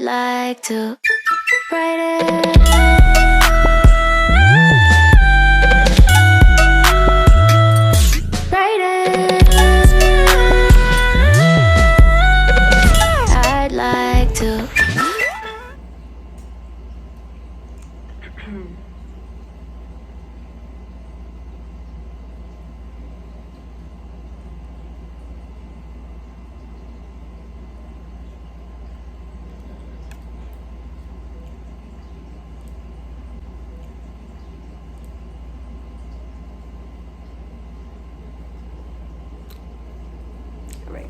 like to write it. Write it. I'd like to. Right.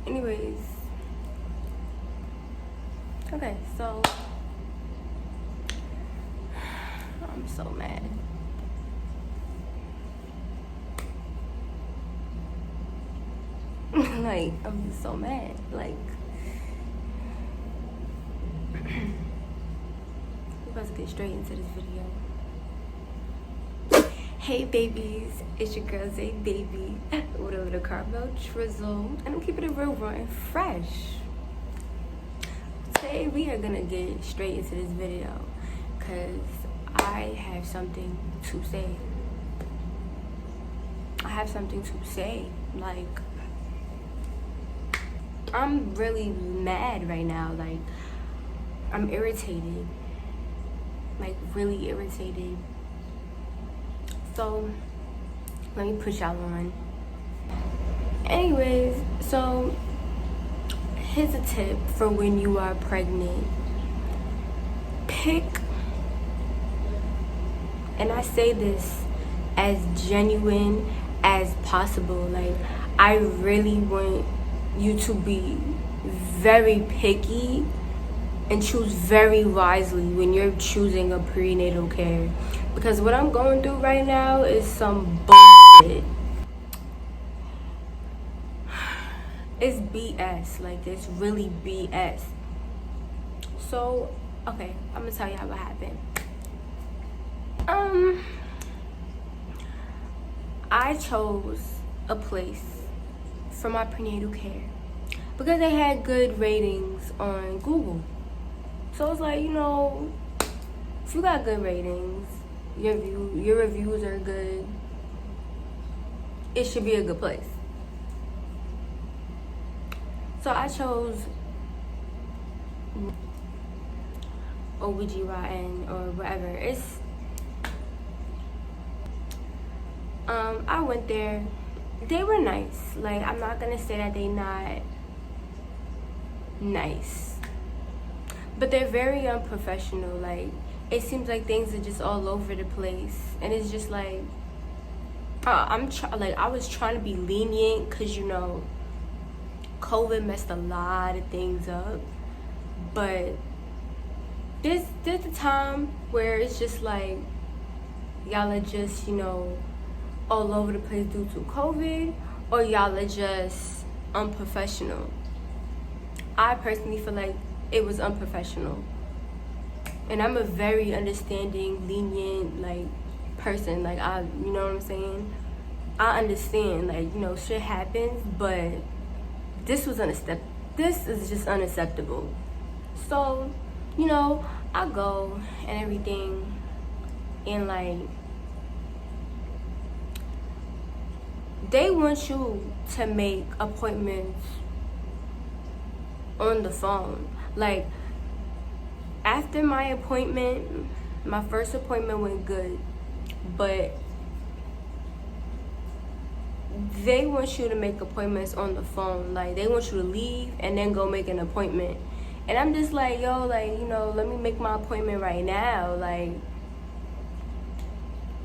Anyways. Okay, so I'm so mad. Like, I'm just so mad. Like, we're about to get straight into this video. Hey babies, it's your girl Zay Baby with a little caramel drizzle, and I'm keeping it real raw and fresh. Today we are gonna get straight into this video because I have something to say. Like, I'm really mad right now. Like, I'm irritated. Like, really irritated. So, let me push y'all on. Anyways, so here's a tip for when you are pregnant. Pick, and I say this as genuine as possible. Like, I really want you to be very picky and choose very wisely when you're choosing a prenatal care, because what I'm going through right now is some bullshit. It's BS. Like, it's really BS. So, okay, I'm gonna tell y'all what happened. I chose a place for my prenatal care because they had good ratings on Google. So it's like, you know, if you got good ratings, your reviews are good, it should be a good place. So I chose OBGYN or whatever. I went there. They were nice. Like, I'm not gonna say that they not nice, but they're very unprofessional. Like, it seems like things are just all over the place, and it's just like, I was trying to be lenient because, you know, COVID messed a lot of things up, but there's a time where it's just like, y'all are just, you know, all over the place due to COVID, or y'all are just unprofessional. I personally feel like it was unprofessional, and I'm a very understanding, lenient, like, person. Like, you know what I'm saying? I understand, like, you know, shit happens, but this is just unacceptable. So, you know, I go and everything, and like, they want you to make appointments on the phone. Like, after my appointment, my first appointment went good, but they want you to make appointments on the phone. Like, they want you to leave and then go make an appointment. And I'm just like, yo, like, you know, let me make my appointment right now. Like,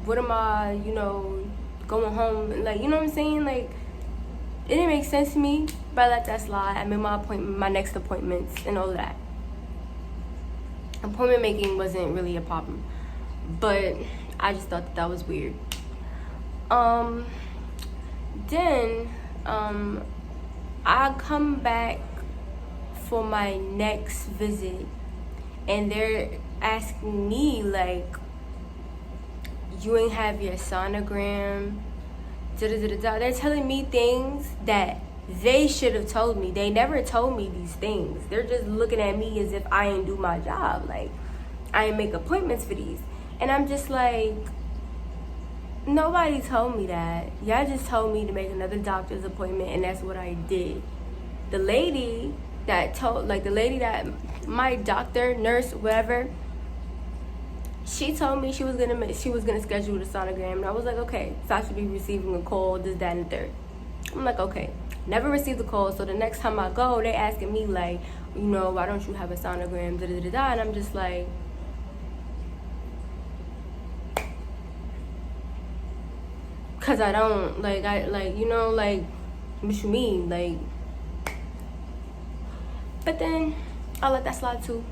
what am I, you know, going home? Like, you know what I'm saying? Like, it didn't make sense to me, but I let that slide. I made my appointment, my next appointments and all of that. Appointment making wasn't really a problem, but I just thought that was weird. Then I come back for my next visit, and they're asking me, like, you ain't have your sonogram, da-da-da-da-da. They're telling me things that They should have told me. They never told me these things. They're just looking at me as if I ain't do my job. Like, I ain't make appointments for these. And I'm just like, nobody told me that. Y'all just told me to make another doctor's appointment, and that's what I did. The lady that my doctor, nurse, whatever, she told me she was gonna schedule the sonogram, and I was like, okay, so I should be receiving a call, this, that, and the third. I'm like, okay, never received the call. So the next time I go, they asking me like, why don't you have a sonogram, da da da da, and I'm just like, cause I don't like, what you mean, like. But then I let that slide too.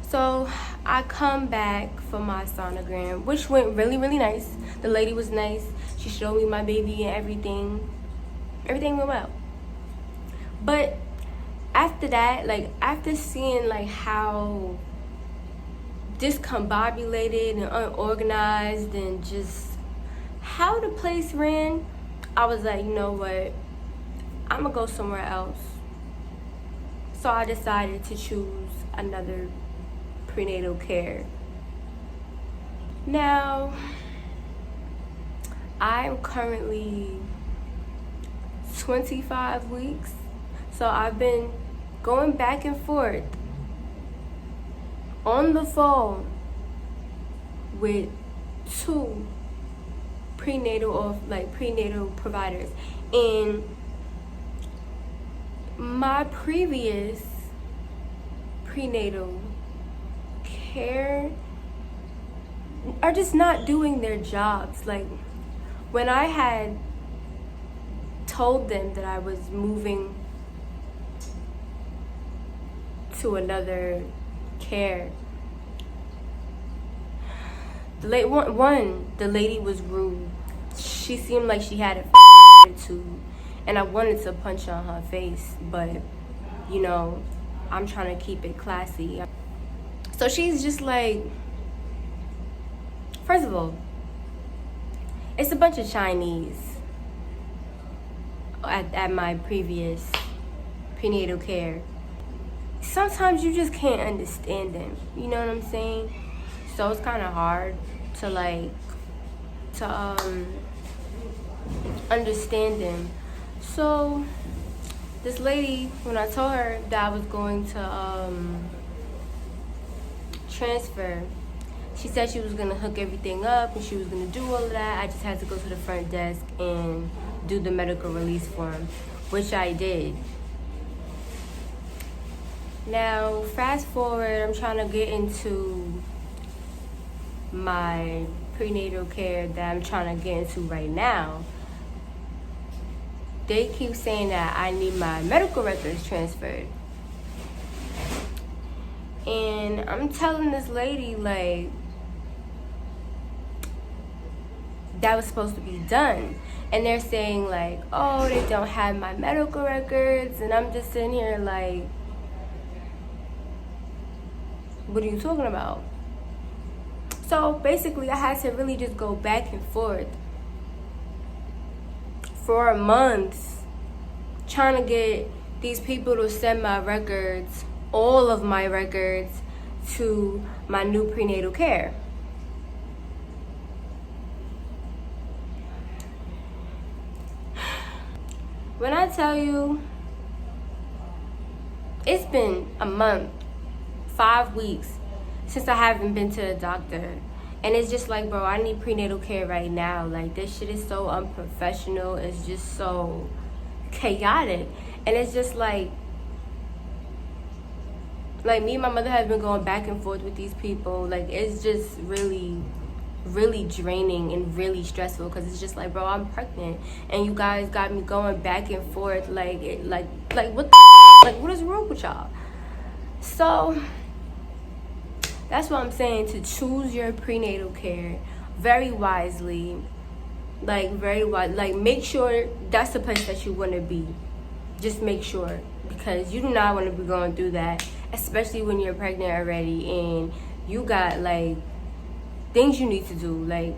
So I come back for my sonogram, which went really, really nice. The lady was nice. She showed me my baby and everything. Everything went well. But after that, like, after seeing like how discombobulated and unorganized and just how the place ran, I was like, you know what? I'm gonna go somewhere else. So I decided to choose another prenatal care. Now, I'm currently 25 weeks. So I've been going back and forth on the phone with two prenatal providers. And my previous prenatal care are just not doing their jobs. Like, when I had told them that I was moving to another care, the lady was rude. She seemed like she had a attitude, and I wanted to punch on her face, but I'm trying to keep it classy. So she's just like, first of all, it's a bunch of Chinese at my previous prenatal care. Sometimes you just can't understand them, you know what I'm saying? So it's kind of hard to understand them. So this lady, when I told her that I was going to transfer, she said she was going to hook everything up and she was going to do all of that. I just had to go to the front desk and do the medical release form, which I did. Now, fast forward, I'm trying to get into my prenatal care that I'm trying to get into right now. They keep saying that I need my medical records transferred. And I'm telling this lady, like, that was supposed to be done. And they're saying, like, oh, they don't have my medical records. And I'm just sitting here like, what are you talking about? So basically, I had to really just go back and forth for months trying to get these people to send my records, all of my records, to my new prenatal care. When I tell you, it's been a month, 5 weeks since I haven't been to the doctor. And it's just like, bro, I need prenatal care right now. Like, this shit is so unprofessional. It's just so chaotic. And it's just like me and my mother have been going back and forth with these people. Like, it's just really, really draining and really stressful, because it's just like, bro, I'm pregnant and you guys got me going back and forth. Like what the like, what is wrong with y'all? So that's what I'm saying, to choose your prenatal care very wisely. Like, very wise. Like, make sure that's the place that you want to be. Just make sure, because you do not want to be going through that, especially when you're pregnant already and you got like things you need to do. Like,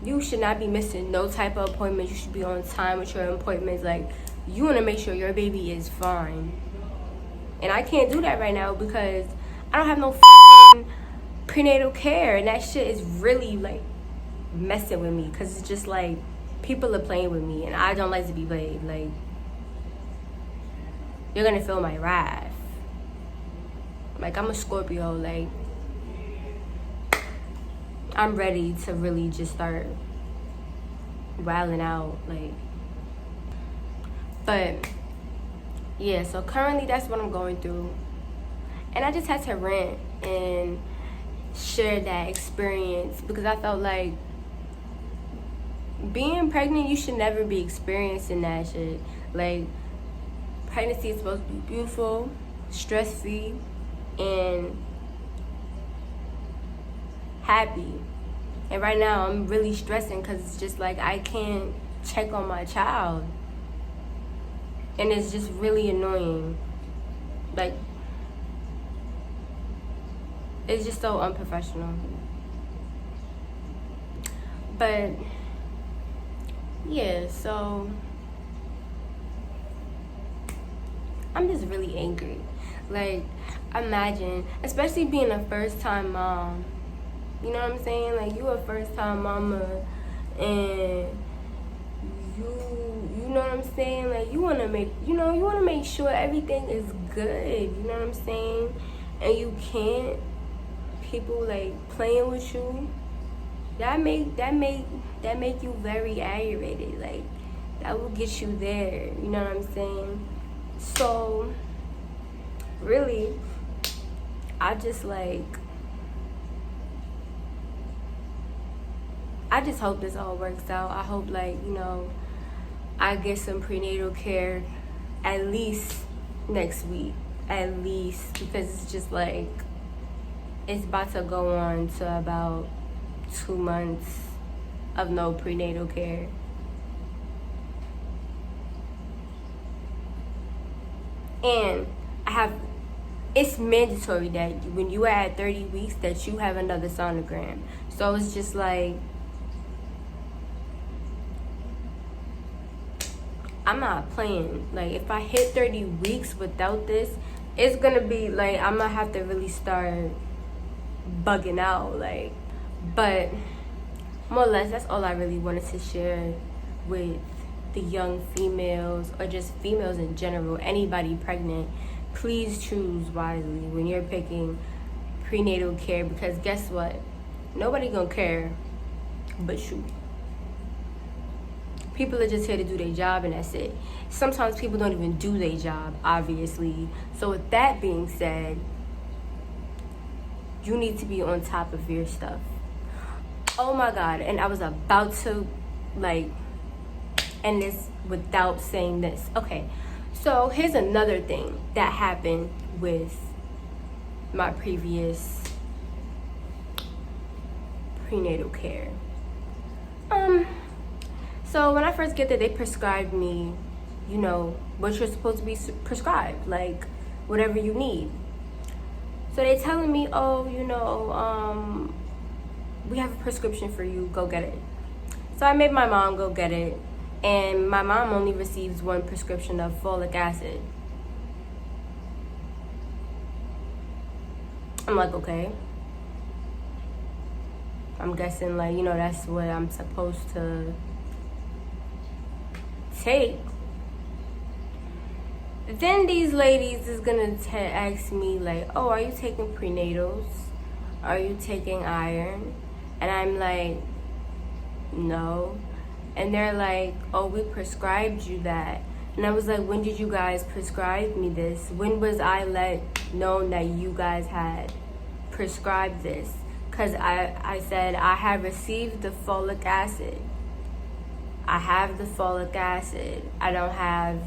you should not be missing no type of appointments. You should be on time with your appointments. Like, you want to make sure your baby is fine. And I can't do that right now because I don't have no fucking prenatal care. And that shit is really, like, messing with me. Because it's just, like, people are playing with me. And I don't like to be played. Like, you're going to feel my wrath. Like, I'm a Scorpio. Like, I'm ready to really just start wilding out. Like, but yeah, so currently that's what I'm going through. And I just had to rant and share that experience because I felt like being pregnant, you should never be experiencing that shit. Like, pregnancy is supposed to be beautiful, stress-free, and happy. And right now I'm really stressing because it's just like I can't check on my child. And it's just really annoying. Like, it's just so unprofessional. But yeah, so I'm just really angry. Like, imagine, especially being a first-time mom. You know what I'm saying? Like, you a first-time mama, and you know what I'm saying? Like, you wanna make sure everything is good. You know what I'm saying? And you can't. People like playing with you. That make you very aggravated. Like, that will get you there. You know what I'm saying? So, really, I just hope this all works out. I hope, like, you know, I get some prenatal care at least next week. At least. Because it's just like, it's about to go on to about 2 months of no prenatal care. And it's mandatory that when you are at 30 weeks that you have another sonogram. So it's just like, I'm not playing. Like, if I hit 30 weeks without this, it's gonna be like, I'm gonna have to really start bugging out. Like, but more or less, that's all I really wanted to share with the young females, or just females in general, anybody pregnant. Please choose wisely when you're picking prenatal care, because guess what? Nobody gonna care but you. People are just here to do their job, and that's it. Sometimes people don't even do their job, obviously. So with that being said, you need to be on top of your stuff. Oh my God, and I was about to, like, end this without saying this. Okay, so here's another thing that happened with my previous prenatal care. So when I first get there, they prescribed me, you know, what you're supposed to be prescribed, like whatever you need. So they telling me, oh, you know, we have a prescription for you, go get it. So I made my mom go get it, and my mom only receives one prescription of folic acid. I'm like, okay. I'm guessing, like, you know, that's what I'm supposed to take. Then these ladies is gonna ask me, like, oh, are you taking prenatals? Are you taking iron? And I'm like, no. And they're like, oh, we prescribed you that. And I was like, when did you guys prescribe me this? When was I let known that you guys had prescribed this? Because I said, I have received the folic acid. I have the folic acid. I don't have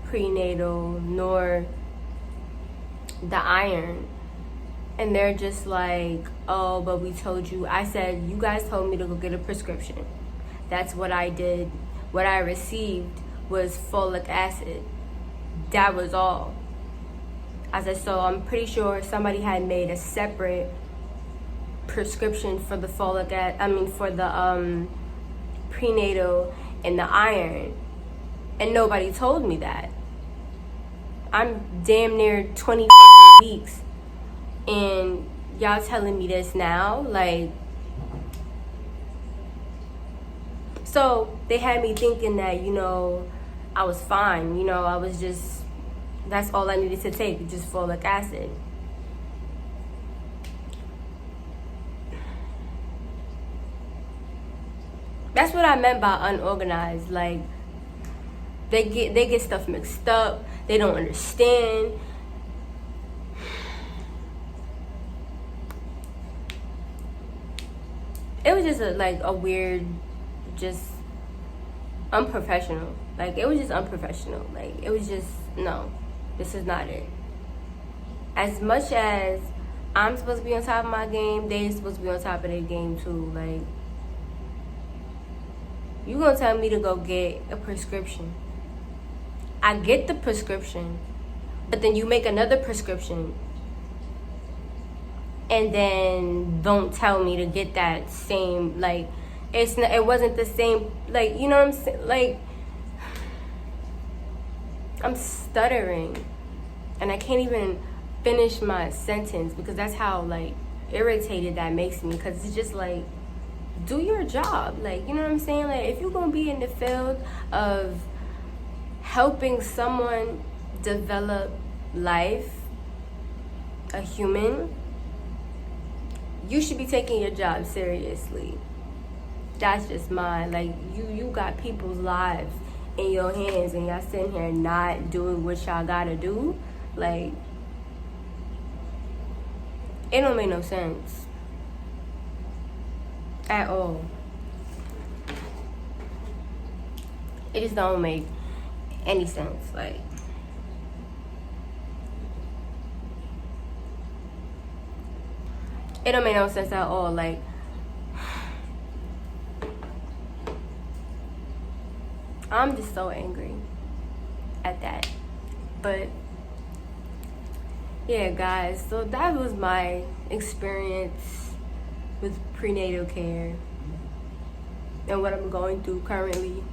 prenatal nor the iron. And they're just like, oh, but we told you. I said, you guys told me to go get a prescription. That's what I did. What I received was folic acid. That was all. I said, so I'm pretty sure somebody had made a separate prescription for the folic acid, for the prenatal and the iron. And nobody told me that. I'm damn near 20 weeks and y'all telling me this now, like. So they had me thinking that, you know, I was fine, you know, I was just, that's all I needed to take, just folic acid. That's what I meant by unorganized. Like, they get stuff mixed up, they don't understand. It was just a weird, just unprofessional. Like, it was just unprofessional. Like, it was just, no, this is not it. As much as I'm supposed to be on top of my game, they're supposed to be on top of their game too. Like, you gonna tell me to go get a prescription. I get the prescription, but then you make another prescription and then don't tell me to get that same, like, it wasn't the same, like, you know what I'm saying? Like, I'm stuttering and I can't even finish my sentence because that's how, like, irritated that makes me, because it's just like, do your job. Like, you know what I'm saying? Like, if you're gonna be in the field of helping someone develop life, a human, you should be taking your job seriously. That's just mine. Like, you got people's lives in your hands and y'all sitting here not doing what y'all gotta do. Like, it don't make no sense at all. It just don't make any sense. Like, it don't make no sense at all. Like, I'm just so angry at that. But yeah, guys, so that was my experience with prenatal care and what I'm going through currently.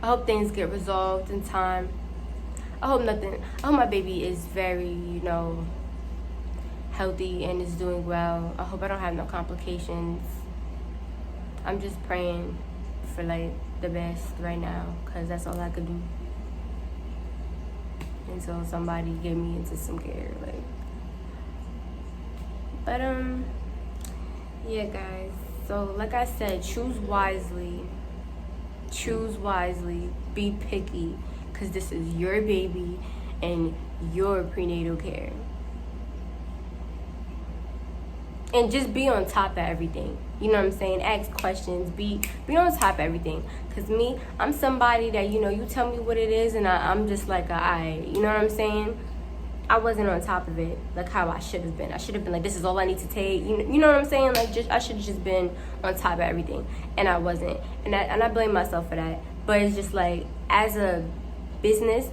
I hope things get resolved in time. I hope my baby is very, you know, healthy and is doing well. I hope I don't have no complications. I'm just praying for, like, the best right now, because that's all I could do until somebody get me into some care. Like, but yeah, guys, so like I said, choose wisely, be picky, because this is your baby and your prenatal care. And just be on top of everything. You know what I'm saying? Ask questions. Be on top of everything. Because me, I'm somebody that, you know, you tell me what it is and I'm just like, alright. You know what I'm saying? I wasn't on top of it like how I should have been. I should have been like, this is all I need to take. You know what I'm saying? Like, I should have just been on top of everything. And I wasn't. And I blame myself for that. But it's just like, as a business,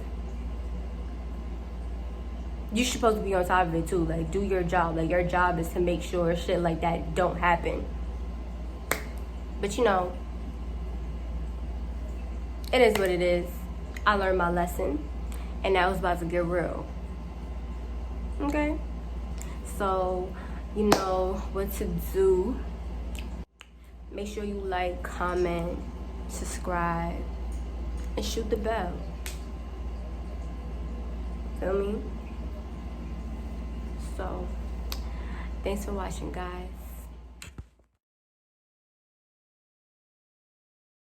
you're supposed to be on top of it too. Like, do your job. Like, your job is to make sure shit like that don't happen. But, you know, it is what it is. I learned my lesson, and now it's about to get real. Okay? So, you know what to do. Make sure you like, comment, subscribe, and shoot the bell. Feel me? So, thanks for watching, guys.